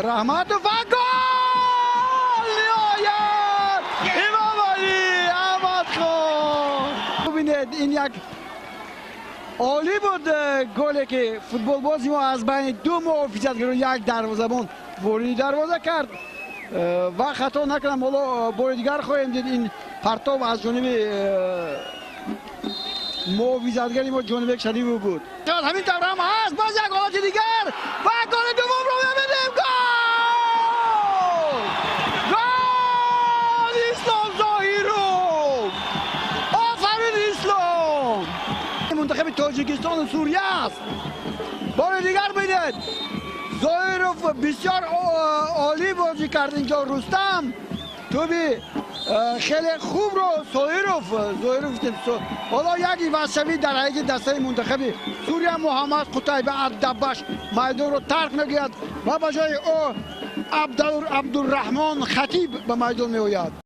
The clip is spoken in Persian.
رحمت و گل نهایت امام علی احمد خان. ببینید این یک عالی بود گلی که فوتبال بازی ما از بین دو محافظتگر و یک دروازه‌بان وارد دروازه کرد و خطا نکنم حالا بار دیگر خواهیم دید این پرتاب از جانب محافظتگری ما جانب شریف بود. همین طور هم هست باز یک حالت دیگر و گل دوم رو ببینیم. گل اسلام ظاهرو. آفرین اسلام. منتخب تاجیکستان و سوریه است. بار دیگر ببینید ظاهرو بسیار عالی بازی کرد اینجا. رستم توبی خیلی خوب رو ظاهرو حالا یکی وسوی در حیط دسته منتخب سوریه محمد قتیبه الدبش میدان رو ترک می‌کند و به جای او عبدالرحمن خطیب به میدان می‌آید.